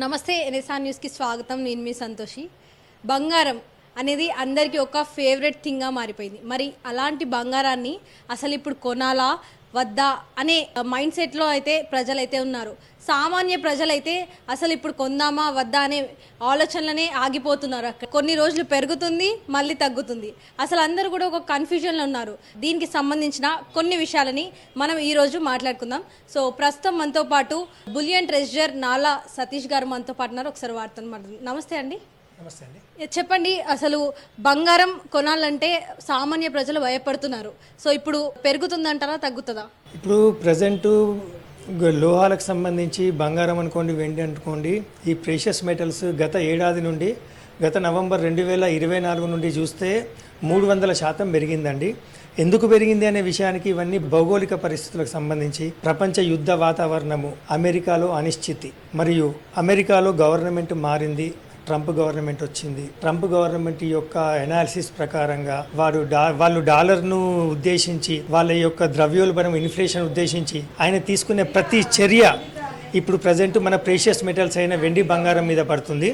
నమస్తే ఎన్ఎస్ఆర్ న్యూస్కి స్వాగతం. నేను మీ సంతోషి. బంగారం అనేది అందరికీ ఒక ఫేవరెట్ థింగ్గా మారిపోయింది. మరి అలాంటి బంగారాన్ని అసలు ఇప్పుడు కొనాలా వద్దా అనే మైండ్ సెట్లో అయితే ప్రజలైతే ఉన్నారు. సామాన్య ప్రజలైతే అసలు ఇప్పుడు కొందామా వద్దా అనే ఆలోచనలనే ఆగిపోతున్నారు. కొన్ని రోజులు పెరుగుతుంది, మళ్ళీ తగ్గుతుంది. అసలు అందరూ కూడా ఒక కన్ఫ్యూజన్లో ఉన్నారు. దీనికి సంబంధించిన కొన్ని విషయాలని మనం ఈరోజు మాట్లాడుకుందాం. సో ప్రస్తుతం మనతో పాటు బులియన్ ట్రెజరర్ నాలా సతీష్ గారు మనతో పాటు ఉన్నారు. ఒకసారి వార్తను మాట్లాడుతున్నాం. నమస్తే అండి. నమస్తే అండి. చెప్పండి, అసలు బంగారం కొనాలంటే సామాన్య ప్రజలు భయపడుతున్నారు. సో ఇప్పుడు పెరుగుతుందంటారా, తగ్గుతుందా? ఇప్పుడు ప్రజెంటు లోహాలకు సంబంధించి బంగారం అనుకోండి, వెండి అనుకోండి, ఈ ప్రెషియస్ మెటల్స్ గత ఏడాది నుండి గత నవంబర్ 2024 నుండి చూస్తే 300% పెరిగిందండి. ఎందుకు పెరిగింది అనే విషయానికి ఇవన్నీ భౌగోళిక పరిస్థితులకు సంబంధించి ప్రపంచ యుద్ధ వాతావరణము, అమెరికాలో అనిశ్చితి, మరియు అమెరికాలో గవర్నమెంట్ మారింది, ట్రంప్ గవర్నమెంట్ వచ్చింది. ట్రంప్ గవర్నమెంట్ యొక్క ఎనాలిసిస్ ప్రకారంగా వాళ్ళు డాలర్ను ఉద్దేశించి, వాళ్ళ యొక్క ద్రవ్యోల్బణం ఇన్ఫ్లేషన్ ఉద్దేశించి ఆయన తీసుకునే ప్రతి చర్య ఇప్పుడు ప్రజెంట్ మన ప్రెషియస్ మెటల్స్ అయిన వెండి బంగారం మీద పడుతుంది.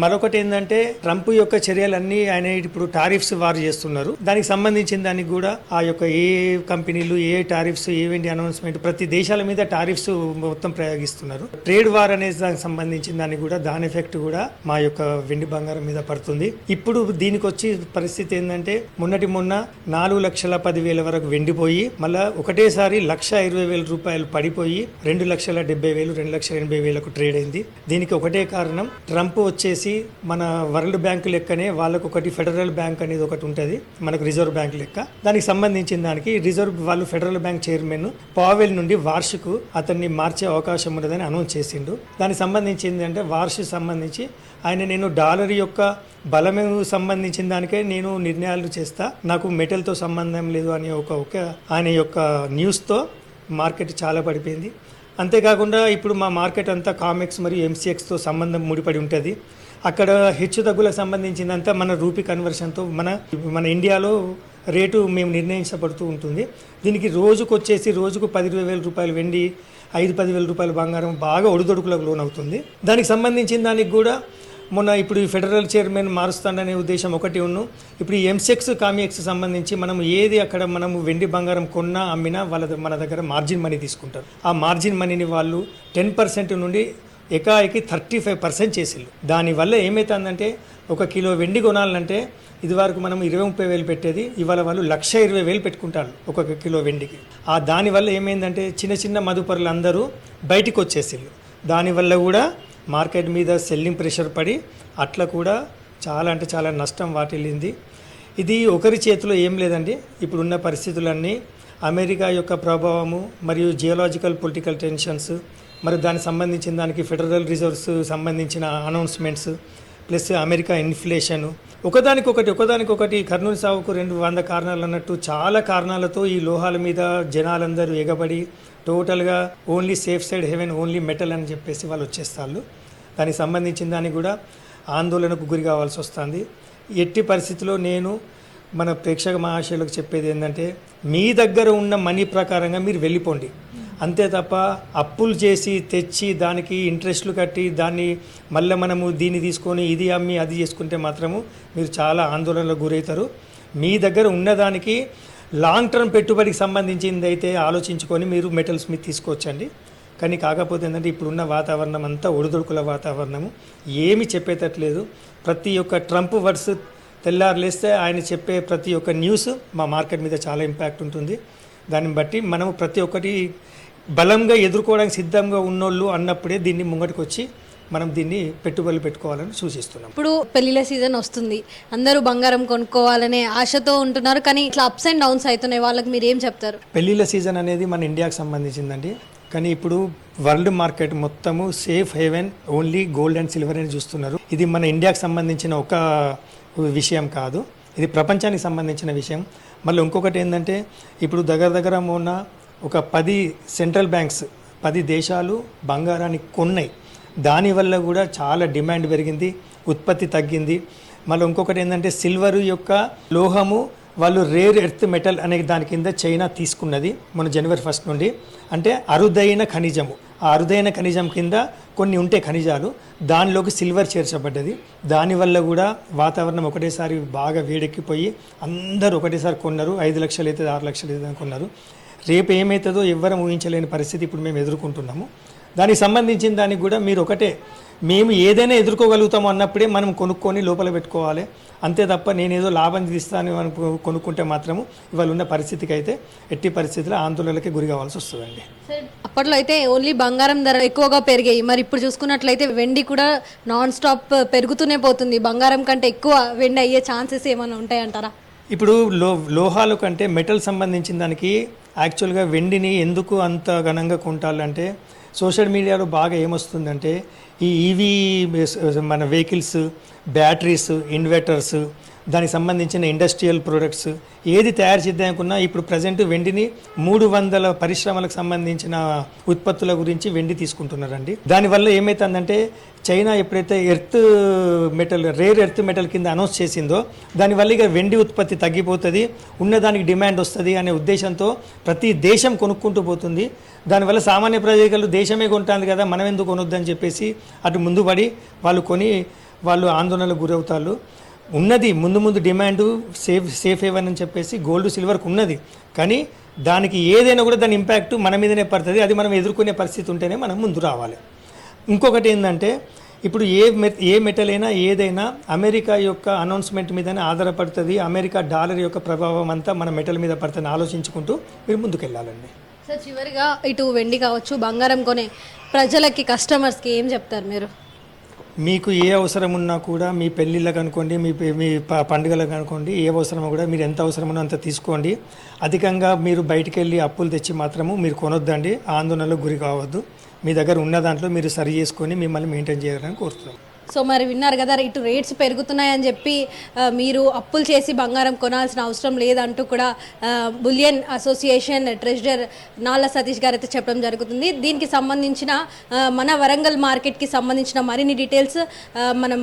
మరొకటి ఏంటంటే ట్రంప్ యొక్క చర్యలన్నీ ఆయన ఇప్పుడు టారిఫ్స్ వారు చేస్తున్నారు. దానికి సంబంధించిన దానికి కూడా ఆ యొక్క ఏ కంపెనీలు ఏ టారిఫ్స్ ఏవేంటి అనౌన్స్మెంట్ ప్రతి దేశాల మీద టారిఫ్స్ మొత్తం ప్రయోగిస్తున్నారు. ట్రేడ్ వార్ అనే దానికి సంబంధించిన దానికి కూడా దాని ఎఫెక్ట్ కూడా మా యొక్క వెండి బంగారం మీద పడుతుంది. ఇప్పుడు దీనికి వచ్చి పరిస్థితి ఏంటంటే మొన్న 4,10,000 వరకు వెండిపోయి మళ్ళీ ఒకటేసారి 1,20,000 రూపాయలు పడిపోయి 2,70,000 2,80,000 ట్రేడ్ అయింది. దీనికి ఒకటే కారణం, ట్రంప్ వచ్చేసి మన వరల్డ్ బ్యాంక్ లెక్కనే వాళ్ళకు ఒకటి ఫెడరల్ బ్యాంక్ అనేది ఒకటి ఉంటుంది, మనకు రిజర్వ్ బ్యాంక్ లెక్క. దానికి సంబంధించిన దానికి వాళ్ళు ఫెడరల్ బ్యాంక్ చైర్మన్ పావెల్ నుండి వార్షికు అతన్ని మార్చే అవకాశం ఉన్నదని అనౌన్స్ చేసిండు. దానికి సంబంధించింది అంటే వార్షికు సంబంధించి నేను డాలర్ యొక్క బలమే సంబంధించిన దానికే నేను నిర్ణయాలు చేస్తా, నాకు మెటల్తో సంబంధం లేదు అనే ఒక ఆయన యొక్క న్యూస్తో మార్కెట్ చాలా పడిపోయింది. అంతేకాకుండా ఇప్పుడు మా మార్కెట్ అంతా కామెక్స్ మరియు ఎంసీఎక్స్తో సంబంధం ముడిపడి ఉంటుంది. అక్కడ హెచ్చు తగ్గులకు సంబంధించిందంతా మన రూపీ కన్వర్షన్తో మన ఇండియాలో రేటు మేము నిర్ణయించబడుతూ ఉంటుంది. దీనికి రోజుకు 10,000 రూపాయలు వెండి, 5-10,000 రూపాయల బంగారం బాగా ఒడిదొడుకులకు లోనవుతుంది. దానికి సంబంధించిన దానికి కూడా ఇప్పుడు ఈ ఫెడరల్ చైర్మన్ మారుస్తాడనే ఉద్దేశం ఒకటి ఇప్పుడు ఈ ఎంసెక్స్ కామిఎక్స్ సంబంధించి మనము వెండి బంగారం కొన్నా అమ్మినా మన దగ్గర మార్జిన్ మనీ తీసుకుంటారు. ఆ మార్జిన్ మనీని వాళ్ళు 10% నుండి ఏకాఏకి 35% చేసిళ్ళు. దానివల్ల ఏమవుతుందంటే 1 కిలో వెండి కొనాలంటే ఇది వరకు మనం 20-30 పెట్టేది ఇవాళ వాళ్ళు 1,20,000 పెట్టుకుంటారు 1 కిలో వెండికి. దానివల్ల ఏమైందంటే చిన్న మదుపరులు అందరూ బయటికి వచ్చేసిళ్ళు. దానివల్ల కూడా మార్కెట్ మీద సెల్లింగ్ ప్రెషర్ పడి అట్లా కూడా చాలా నష్టం వాటిల్లింది. ఇది ఒకరి చేతిలో ఏం లేదండి. ఇప్పుడున్న పరిస్థితులన్నీ అమెరికా యొక్క ప్రభావము మరియు జియోలాజికల్ పొలిటికల్ టెన్షన్స్, మరి దానికి సంబంధించిన దానికి ఫెడరల్ రిజర్వ్స్ సంబంధించిన అనౌన్స్మెంట్స్ ప్లస్ అమెరికా ఇన్ఫ్లేషన్, ఒకదానికొకటి కర్నూలు సాగుకు 200 కారణాలు అన్నట్టు చాలా కారణాలతో ఈ లోహాల మీద జనాలందరూ ఎగబడి టోటల్గా only safe side haven only metal అని చెప్పేసి వాళ్ళు వచ్చేస్తారు. దానికి సంబంధించిన దానికి కూడా ఆందోళనకు గురి కావాల్సి వస్తుంది. ఎట్టి పరిస్థితిలో నేను మన ప్రేక్షక మహాశయులకు చెప్పేది ఏంటంటే మీ దగ్గర ఉన్న మనీ ప్రకారంగా మీరు వెళ్ళిపోండి. అంతే తప్ప అప్పులు చేసి తెచ్చి దానికి ఇంట్రెస్ట్లు కట్టి దాన్ని మళ్ళీ మనము దీన్ని తీసుకొని ఇది అమ్మి అది చేసుకుంటే మాత్రము మీరు చాలా ఆందోళనలకు గురవుతారు. మీ దగ్గర ఉన్నదానికి లాంగ్ టర్మ్ పెట్టుబడికి సంబంధించింది అయితే ఆలోచించుకొని మీరు మెటల్స్ మీద తీసుకోవచ్చండి. కానీ కాకపోతే ఏంటంటే ఇప్పుడున్న వాతావరణం అంతా ఒడిదొడుకుల వాతావరణము, ఏమి చెప్పేటట్లేదు. ప్రతి ఒక్క ట్రంప్ వర్డ్స్ తెల్లారులేస్తే ఆయన చెప్పే ప్రతి ఒక్క న్యూస్ మా మార్కెట్ మీద చాలా ఇంపాక్ట్ ఉంటుంది. దాన్ని బట్టి మనము ప్రతి ఒక్కటి బలంగా ఎదుర్కోవడానికి సిద్ధంగా ఉన్నోళ్ళు అన్నప్పుడే దీన్ని ముంగటికి వచ్చి మనం దీన్ని పెట్టుబడులు పెట్టుకోవాలని సూచిస్తున్నాం. ఇప్పుడు పెళ్లిళ్ళ సీజన్ వస్తుంది, అందరూ బంగారం కొనుక్కోవాలనే ఆశతో ఉంటున్నారు. కానీ ఇట్లా అప్స్ అండ్ డౌన్స్ అవుతున్నాయి, వాళ్ళకి మీరు ఏం చెప్తారు? పెళ్లిళ్ళ సీజన్ అనేది మన ఇండియాకి సంబంధించిందండి. కానీ ఇప్పుడు వరల్డ్ మార్కెట్ మొత్తము safe haven only gold and silver అని చూస్తున్నారు. ఇది మన ఇండియాకి సంబంధించిన ఒక విషయం కాదు, ఇది ప్రపంచానికి సంబంధించిన విషయం. మళ్ళీ ఇంకొకటి ఏంటంటే ఇప్పుడు దగ్గర మొన్న ఒక 10 సెంట్రల్ బ్యాంక్స్ 10 దేశాలు బంగారాన్ని కొన్నాయి. దానివల్ల కూడా చాలా డిమాండ్ పెరిగింది, ఉత్పత్తి తగ్గింది. మళ్ళీ ఇంకొకటి ఏంటంటే సిల్వర్ యొక్క లోహము వాళ్ళు రేర్ ఎర్త్ మెటల్ అనే దాని కింద చైనా తీసుకున్నది మన జనవరి 1 నుండి. అంటే అరుదైన ఖనిజము, ఆ అరుదైన ఖనిజం కింద కొన్ని ఉంటే ఖనిజాలు, దానిలోకి సిల్వర్ చేర్చబడ్డది. దానివల్ల కూడా వాతావరణం ఒకటేసారి బాగా వేడెక్కిపోయి అందరూ ఒకటేసారి కొన్నారు. 5 లక్షలు అయితే 6 లక్షలు అయితే కొన్నారు. రేపు ఏమవుతుందో ఎవ్వరం ఊహించలేని పరిస్థితి ఇప్పుడు మేము ఎదుర్కొంటున్నాము. దానికి సంబంధించిన దానికి కూడా మీరు ఒకటే, మేము ఏదైనా ఎదుర్కోగలుగుతాము అన్నప్పుడే మనం కొనుక్కొని లోపల పెట్టుకోవాలి. అంతే తప్ప నేనేదో లాభం తీస్తాను అని కొనుక్కుంటే మాత్రము ఇవాళ ఉన్న పరిస్థితికి అయితే ఎట్టి పరిస్థితుల్లో ఆందోళనలకి గురి కావాల్సి వస్తుందండి. అప్పట్లో అయితే ఓన్లీ బంగారం ధర ఎక్కువగా పెరిగాయి, మరి ఇప్పుడు చూసుకున్నట్లయితే వెండి కూడా నాన్ స్టాప్ పెరుగుతూనే పోతుంది. బంగారం కంటే ఎక్కువ వెండి అయ్యే ఛాన్సెస్ ఏమైనా ఉంటాయంటారా? ఇప్పుడు లోహాలు కంటే మెటల్ సంబంధించిన దానికి యాక్చువల్గా వెండిని ఎందుకు అంత ఘనంగా కొంటాలంటే సోషల్ మీడియాలో బాగా ఏమొస్తుందంటే ఈ ఈవీ మన వెహికల్స్, బ్యాటరీస్, ఇన్వర్టర్స్, దానికి సంబంధించిన ఇండస్ట్రియల్ ప్రొడక్ట్స్ ఏది తయారు చేద్దామనుకున్నా ఇప్పుడు ప్రజెంట్ వెండిని 300 పరిశ్రమలకు సంబంధించిన ఉత్పత్తుల గురించి వెండి తీసుకుంటున్నారండి. దానివల్ల ఏమవుతుందంటే చైనా ఎప్పుడైతే రేర్ ఎర్త్ మెటల్ కింద అనౌన్స్ చేసిందో దానివల్ల ఇక వెండి ఉత్పత్తి తగ్గిపోతుంది, ఉన్నదానికి డిమాండ్ వస్తుంది అనే ఉద్దేశంతో ప్రతి దేశం కొనుక్కుంటూ పోతుంది. దానివల్ల సామాన్య ప్రజలు దేశమే కొంటుంది కదా, మనం ఎందుకు కొనొద్దని చెప్పేసి అటు ముందు పడి వాళ్ళు ఆందోళనకు గురవుతారు. ఉన్నది ముందు డిమాండ్ సేఫ్ హేవన్ అని చెప్పేసి గోల్డ్ సిల్వర్కి ఉన్నది, కానీ దానికి ఏదైనా కూడా దాని ఇంపాక్ట్ మన మీదనే పడుతుంది. అది మనం ఎదుర్కొనే పరిస్థితి ఉంటేనే మనం ముందు రావాలి. ఇంకొకటి ఏంటంటే ఇప్పుడు ఏ మెటల్ అయినా ఏదైనా అమెరికా యొక్క అనౌన్స్మెంట్ మీదనే ఆధారపడుతుంది. అమెరికా డాలర్ యొక్క ప్రభావం అంతా మన మెటల్ మీద పడుతుంది ఆలోచించుకుంటూ మీరు ముందుకెళ్ళాలండి. సార్, చివరిగా ఇటు వెండి కావచ్చు, బంగారం కొనే ప్రజలకి, కస్టమర్స్కి ఏం చెప్తారు మీరు? మీకు ఏ అవసరం ఉన్నా కూడా మీ పెళ్ళిళ్ళకు అనుకోండి, మీ పండుగలకు అనుకోండి, ఏ అవసరమో కూడా మీరు ఎంత అవసరమో అంత తీసుకోండి. అధికంగా మీరు బయటికి వెళ్ళి అప్పులు తెచ్చి మాత్రము మీరు కొనొద్దండి. ఆందోళనలకు గురి కావద్దు. మీ దగ్గర ఉన్న దాంట్లో మీరు సరి చేసుకొని మిమ్మల్ని మెయింటైన్ చేయాలని కోరుతున్నాం. సో మరి విన్నారు కదా, ఇటు రేట్స్ పెరుగుతున్నాయని చెప్పి మీరు అప్పులు చేసి బంగారం కొనాల్సిన అవసరం లేదంటూ కూడా బులియన్ అసోసియేషన్ ట్రెజరర్ నాళ్ళ సతీష్ గారు అయితే చెప్పడం జరుగుతుంది. దీనికి సంబంధించిన మన వరంగల్ మార్కెట్కి సంబంధించిన మరిన్ని డీటెయిల్స్ మనం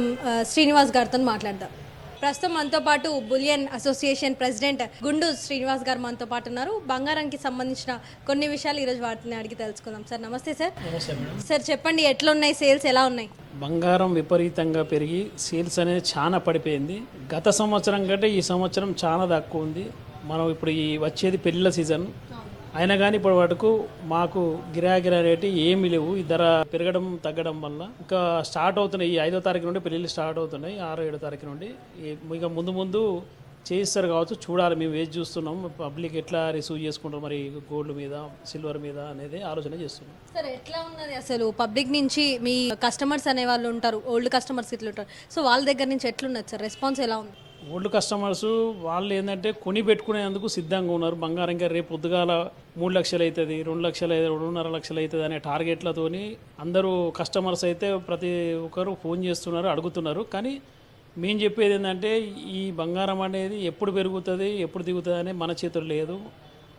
శ్రీనివాస్ గారితో మాట్లాడదాం. ప్రస్తుతం మనతో పాటు bullion association president Gundu Srinivas గారు మనతో పాటు ఉన్నారు. బంగారానికి సంబంధించిన కొన్ని విషయాలు ఈరోజు వాటిని అడిగి తెలుసుకుందాం. సార్ నమస్తే సార్. సార్ చెప్పండి, ఎట్లా ఉన్నాయి సేల్స్, ఎలా ఉన్నాయి? బంగారం విపరీతంగా పెరిగి సేల్స్ అనేది చాలా పడిపోయింది. గత సంవత్సరం కంటే ఈ సంవత్సరం చాలా తక్కువ ఉంది. మనం ఇప్పుడు ఈ వచ్చేది పెళ్ళిళ్ళ సీజన్ అయినా కానీ ఇప్పటి వరకు మాకు గిరాగిరా రేటు ఏమీ లేవు. ఈ ధర పెరగడం తగ్గడం వల్ల ఇంకా స్టార్ట్ అవుతున్నాయి. ఈ 5వ తారీఖు నుండి పెళ్ళిళ్ళు స్టార్ట్ అవుతున్నాయి. 6-7 తారీఖు నుండి ఇక ముందు చేయిస్తారు కావచ్చు, చూడాలి. మేము వేచి చూస్తున్నాం పబ్లిక్ ఎట్లా రిసీవ్ చేసుకుంటారు మరి గోల్డ్ మీద, సిల్వర్ మీద అనేది ఆలోచన చేస్తున్నాం. సార్ ఎట్లా ఉన్నది అసలు పబ్లిక్ నుంచి? మీ కస్టమర్స్ అనే వాళ్ళు ఉంటారు, ఓల్డ్ కస్టమర్స్ ఇట్లా ఉంటారు, సో వాళ్ళ దగ్గర నుంచి ఎట్లున్నది సార్ రెస్పాన్స్, ఎలా ఉంది? ఓల్డ్ కస్టమర్స్ వాళ్ళు ఏంటంటే కొని పెట్టుకునేందుకు సిద్ధంగా ఉన్నారు. బంగారం ఇంకా రేపు పొద్దుగాల 3 లక్షలు అవుతుంది, 2 లక్షలు, 2.5 లక్షలు అవుతుంది అనే టార్గెట్లతోని అందరూ కస్టమర్స్ అయితే ప్రతి ఒక్కరు ఫోన్ చేస్తున్నారు, అడుగుతున్నారు. కానీ మేము చెప్పేది ఏంటంటే ఈ బంగారం అనేది ఎప్పుడు పెరుగుతుంది, ఎప్పుడు దిగుతుంది అనేది మన చేతుల్లో లేదు.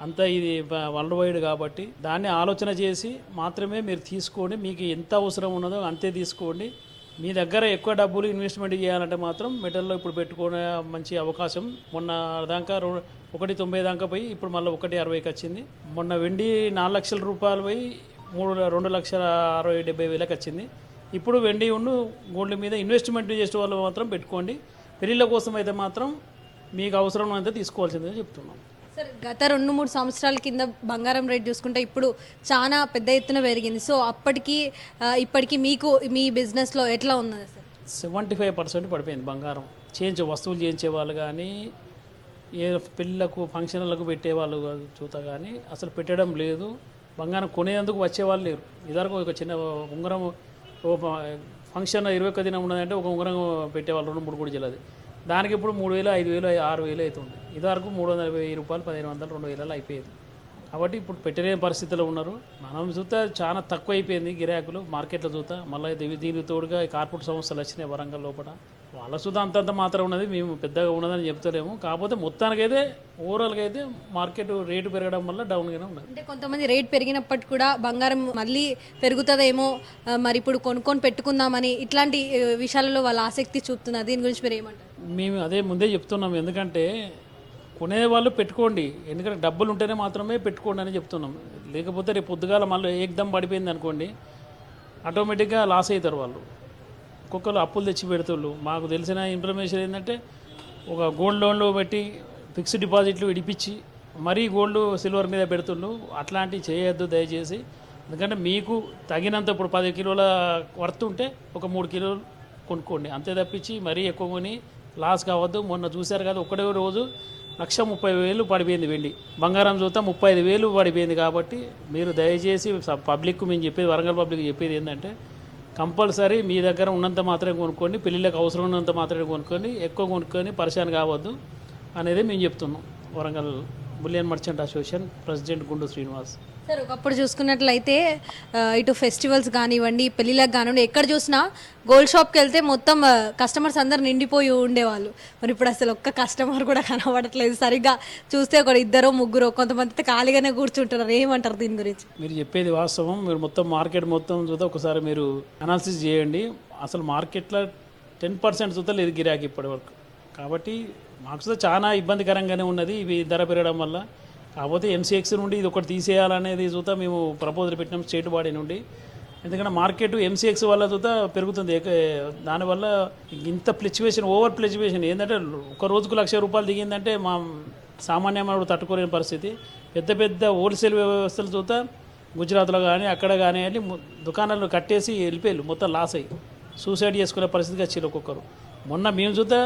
అంతా ఇది వరల్డ్ వైడ్ కాబట్టి దాన్ని ఆలోచన చేసి మాత్రమే మీరు తీసుకోండి. మీకు ఎంత అవసరం ఉన్నదో అంతే తీసుకోండి. మీ దగ్గర ఎక్కువ డబ్బులు ఇన్వెస్ట్మెంట్ చేయాలంటే మాత్రం మెటల్లో ఇప్పుడు పెట్టుకునే మంచి అవకాశం. మొన్న దాకా 1.90 దాకా పోయి ఇప్పుడు మళ్ళీ 1.60కి వచ్చింది. మొన్న వెండి 4 లక్షల రూపాయలు పోయి 2,60,70,000కి వచ్చింది. ఇప్పుడు వెండి గోల్డ్ మీద ఇన్వెస్ట్మెంట్ చేసే వాళ్ళు మాత్రం పెట్టుకోండి. పెళ్ళిళ్ళ కోసం అయితే మాత్రం మీకు అవసరం అయితే తీసుకోవాల్సిందని చెప్తున్నాం. సార్ గత 2-3 సంవత్సరాల కింద బంగారం రేట్ చూసుకుంటే ఇప్పుడు చాలా పెద్ద ఎత్తున పెరిగింది. సో అప్పటికి ఇప్పటికి మీకు మీ బిజినెస్లో ఎట్లా ఉన్నది సార్? 75% పడిపోయింది బంగారం. వస్తువులు చేయించే వాళ్ళు కానీ, ఏ పెళ్ళిళ్ళకు ఫంక్షన్లకు పెట్టేవాళ్ళు చూతా కానీ అసలు పెట్టడం లేదు. బంగారం కొనేందుకు వచ్చేవాళ్ళు లేరు. ఇదివరకు ఒక చిన్న ఉంగరం ఫంక్షన్ 21 దినం ఉన్నదంటే ఒక ఉంగరం పెట్టేవాళ్ళు 2-3 గుడిజలది. దానికి ఇప్పుడు 3,000, 5,000, 6,000 అవుతుంది. ఇదివరకు 320 రూపాయలు, 1,500, 2,000 అయిపోయేది. కాబట్టి ఇప్పుడు పెట్టలేని పరిస్థితిలో ఉన్నారు. మనం చూస్తే చాలా తక్కువ అయిపోయింది గిరాకులు మార్కెట్లో చూస్తా. మళ్ళీ దీనికి తోడుగా కార్పొరేట్ సంస్థలు వచ్చినాయి వరంగల్ లోపల, వాళ్ళ చూద్దా అంతంత మాత్రం ఉన్నది. మేము పెద్దగా ఉన్నదని చెప్తలేము. కాకపోతే మొత్తానికైతే ఓవరాల్గా అయితే మార్కెట్ రేటు పెరగడం వల్ల డౌన్గానే ఉన్నది. అంటే కొంతమంది రేట్ పెరిగినప్పటికీ కూడా బంగారం మళ్ళీ పెరుగుతుందేమో, మరి ఇప్పుడు కొనుక్కొని పెట్టుకుందామని ఇట్లాంటి విషయాలలో వాళ్ళ ఆసక్తి చూపుతున్నారు. దీని గురించి మీరు ఏమంటారు? మేము అదే ముందే చెప్తున్నాము. ఎందుకంటే కొనే వాళ్ళు పెట్టుకోండి, ఎందుకంటే డబ్బులు ఉంటేనే మాత్రమే పెట్టుకోండి అని చెప్తున్నాం. లేకపోతే రేపు పొద్దుగాల మళ్ళీ ఏకదం పడిపోయింది అనుకోండి, ఆటోమేటిక్గా లాస్ అవుతారు వాళ్ళు. ఒక్కొక్కరు అప్పులు తెచ్చి పెడుతుళ్ళు. మాకు తెలిసిన ఇన్ఫర్మేషన్ ఏంటంటే ఒక గోల్డ్ లోన్లు పెట్టి ఫిక్స్డ్ డిపాజిట్లు విడిపించి మరీ గోల్డ్ సిల్వర్ మీద పెడుతుండ్రు. అట్లాంటివి చేయొద్దు దయచేసి. ఎందుకంటే మీకు తగినంత ఇప్పుడు 10 కిలోల వర్త్ ఉంటే ఒక 3 కిలోలు కొనుక్కోండి, అంతే తప్పించి మరీ ఎక్కువ కొని లాస్ కావద్దు. మొన్న చూశారు కదా, ఒకటే రోజు 1,30,000 పడిపోయింది వెండి. బంగారం చూస్తే 35,000 పడిపోయింది. కాబట్టి మీరు దయచేసి పబ్లిక్ మేము చెప్పేది, వరంగల్ పబ్లిక్ చెప్పేది ఏంటంటే కంపల్సరీ మీ దగ్గర ఉన్నంత మాత్రమే కొనుక్కోండి, పెళ్ళిళ్ళకి అవసరం ఉన్నంత మాత్రమే కొనుక్కోండి, ఎక్కువ కొనుక్కొని పరిశాన్ కావద్దు అనేది మేము చెప్తున్నాం. Warangal bullion merchant association president Gundu Srinivas. Sir, ఒకప్పుడు చూసుకున్నట్లయితే ఇటు ఫెస్టివల్స్ కానివ్వండి, పెళ్ళిళ్ళకి కానివ్వండి, ఎక్కడ చూసినా గోల్డ్ షాప్కి వెళ్తే మొత్తం కస్టమర్స్ అందరు నిండిపోయి ఉండేవాళ్ళు. మరి ఇప్పుడు అసలు ఒక్క కస్టమర్ కూడా కనబడట్లేదు. సరిగ్గా చూస్తే ఒక 2-3, కొంతమంది అయితే ఖాళీగానే కూర్చుంటున్నారు. ఏమంటారు దీని గురించి? మీరు చెప్పేది వాస్తవం. మీరు మొత్తం మార్కెట్ మొత్తం చూస్తే ఒకసారి మీరు అనాలిసిస్ చేయండి. అసలు మార్కెట్లో 10% చూస్తే లేదు గిరాకీ ఇప్పటివరకు. కాబట్టి మాకు చూస్తే చాలా ఇబ్బందికరంగానే ఉన్నది ఇవి ధర పెరగడం వల్ల. కాకపోతే ఎంసీఎక్స్ నుండి ఇది ఒకటి తీసేయాలనేది చూద్దా మేము ప్రపోజల్ పెట్టినాం స్టేట్ బాడీ నుండి. ఎందుకంటే మార్కెట్ ఎంసీఎక్స్ వల్ల చూద్దా పెరుగుతుంది. దానివల్ల ఇంత ఫ్లక్చువేషన్, ఓవర్ ఫ్లక్చువేషన్ ఏంటంటే ఒక రోజుకు ₹1,00,000 దిగిందంటే మా సామాన్య మానవుడు తట్టుకోలేని పరిస్థితి. పెద్ద పెద్ద హోల్సేల్ వ్యవస్థలు చూద్దా గుజరాత్లో కానీ అక్కడ కానీ వెళ్ళి దుకాణాలు కట్టేసి వెళ్ళిపోయారు, మొత్తం లాస్ అయ్యి సూసైడ్ చేసుకునే పరిస్థితికి వచ్చారు ఒక్కొక్కరు. మొన్న మేము చూద్దా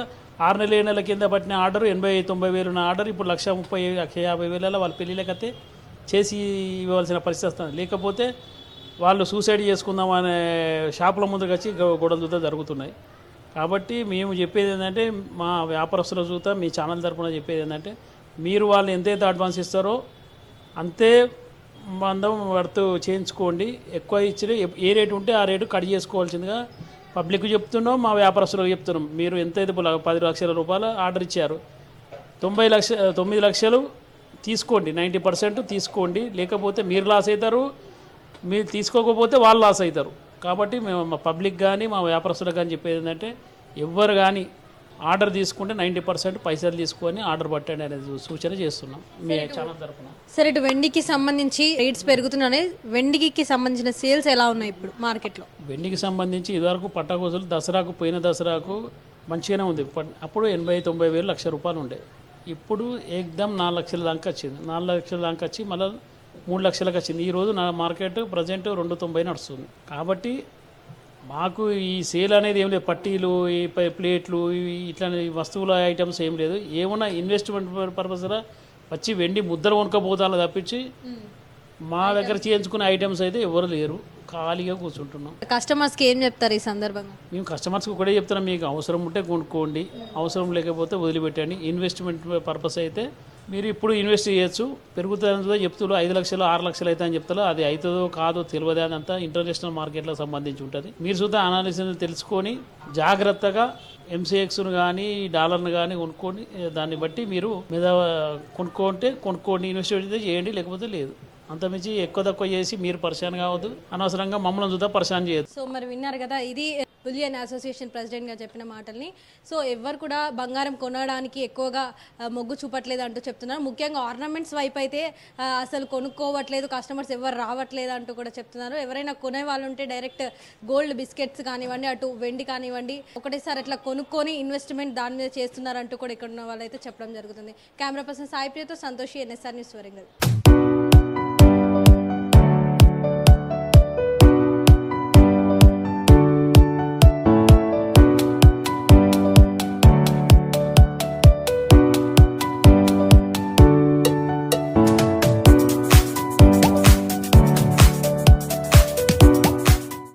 6 నెలల కింద పట్టిన ఆర్డర్ 80-90 వేలు ఉన్న ఆర్డర్ ఇప్పుడు 1,30,000-1,50,000 వాళ్ళ పెళ్ళిళ్ళకైతే చేసి ఇవ్వాల్సిన పరిస్థితి వస్తుంది. లేకపోతే వాళ్ళు సూసైడ్ చేసుకుందామనే షాపుల ముందుకు వచ్చి గొడవలు చూద్దా జరుగుతున్నాయి. కాబట్టి మేము చెప్పేది ఏంటంటే మా వ్యాపారస్తుల చూద్దా మీ ఛానల్ తరఫున చెప్పేది ఏంటంటే మీరు వాళ్ళు ఎంతైతే అడ్వాన్స్ ఇస్తారో అంతే మందం వర్త్ చేయించుకోండి. ఎక్కువ ఇచ్చి ఏ రేటు ఉంటే ఆ రేటు కట్ చేసుకోవాల్సిందిగా పబ్లిక్ చెప్తున్నాం, మా వ్యాపారస్తులకు చెప్తున్నాం. మీరు ఎంతైతే ₹10 లక్షల ఆర్డర్ ఇచ్చారు, 9 లక్షలు తీసుకోండి, 90% తీసుకోండి. లేకపోతే మీరు లాస్ అవుతారు, మీరు తీసుకోకపోతే వాళ్ళు లాస్ అవుతారు. కాబట్టి మేము మా పబ్లిక్ కానీ మా వ్యాపారస్తులకు కానీ చెప్పేది ఏంటంటే ఎవ్వరు కానీ ఆర్డర్ తీసుకుంటే 90% పైసలు తీసుకొని ఆర్డర్ పట్టండి అనేది సూచన చేస్తున్నాం మీ ఛానల్ తరఫున. సరే, ఇటు వెండికి సంబంధించి రేట్స్ పెరుగుతున్నాయి. వెండికి సంబంధించిన సేల్స్ ఎలా ఉన్నాయి ఇప్పుడు మార్కెట్లో? వెండికి సంబంధించి ఇదివరకు పట్టగోజులు పోయిన దసరాకు మంచిగానే ఉంది. అప్పుడు 80-90 వేలు ₹1,00,000 ఉండే. ఇప్పుడు ఏకదమ్ 4 లక్షల దాకా వచ్చింది. 4 లక్షల దాకా వచ్చి మళ్ళీ 3 లక్షలకు వచ్చింది. ఈరోజు నా మార్కెట్ ప్రజెంట్ 290 నడుస్తుంది. కాబట్టి మాకు ఈ సేల్ అనేది ఏం లేదు. పట్టీలు, ఈ ప్లేట్లు, ఇట్లా వస్తువుల ఐటమ్స్ ఏం లేదు. ఏమన్నా ఇన్వెస్ట్మెంట్ పర్పస్గా వచ్చి వెండి ముద్దలు కొనుక్కపోతాను తప్పించి మా దగ్గర చేయించుకునే ఐటమ్స్ అయితే ఎవరు లేరు. ఖాళీగా కూర్చుంటున్నాం. కస్టమర్స్కి ఏం చెప్తారు ఈ సందర్భంగా? మేము కస్టమర్స్కి కూడా చెప్తున్నాం, మీకు అవసరం ఉంటే కొనుక్కోండి, అవసరం లేకపోతే వదిలిపెట్టండి. ఇన్వెస్ట్మెంట్ పర్పస్ అయితే మీరు ఇప్పుడు ఇన్వెస్ట్ చేయొచ్చు. పెరుగుతుందో చెప్తున్నారు 5 లక్షలు 6 లక్షలు అయితే అని చెప్తారు. అది అవుతుందో కాదో తెలియదు. అదంతా ఇంటర్నేషనల్ మార్కెట్లకు సంబంధించి ఉంటుంది. మీరు చూద్దా అనాలిసిస్ తెలుసుకొని జాగ్రత్తగా ఎంసీఎక్స్ను కానీ డాలర్ను కానీ కొనుక్కోండి. దాన్ని బట్టి మీరు మీద కొనుక్కోండి, ఇన్వెస్ట్ చేయండి, లేకపోతే లేదు. అంతమించి ఎక్కువ తక్కువ చేసి మీరు పరిశాన్ కావద్దు, అనవసరంగా మమ్మల్ని చూద్దా పరిశాన్ చేయొద్దు. సో మరి విన్నారు కదా, ఇది బులియన్ అసోసియేషన్ ప్రెసిడెంట్గా చెప్పిన మాటల్ని. సో ఎవరు కూడా బంగారం కొనడానికి ఎక్కువగా మొగ్గు చూపట్లేదు అంటూ చెప్తున్నారు. ముఖ్యంగా ఆర్నమెంట్స్ వైపు అయితే అసలు కొనుక్కోవట్లేదు, కస్టమర్స్ ఎవరు రావట్లేదు అంటూ కూడా చెప్తున్నారు. ఎవరైనా కొనే వాళ్ళు ఉంటే డైరెక్ట్ గోల్డ్ బిస్కెట్స్ కానివ్వండి, అటు వెండి కానివ్వండి, ఒకటేసారి అట్లా కొనుక్కొని ఇన్వెస్ట్మెంట్ దాని మీద చేస్తున్నారంటూ కూడా ఇక్కడ ఉన్న వాళ్ళు అయితే చెప్పడం జరుగుతుంది. కెమెరా పర్సన్ సాయి ప్రియతో సంతోషి, NSR న్యూస్ వరంగల్.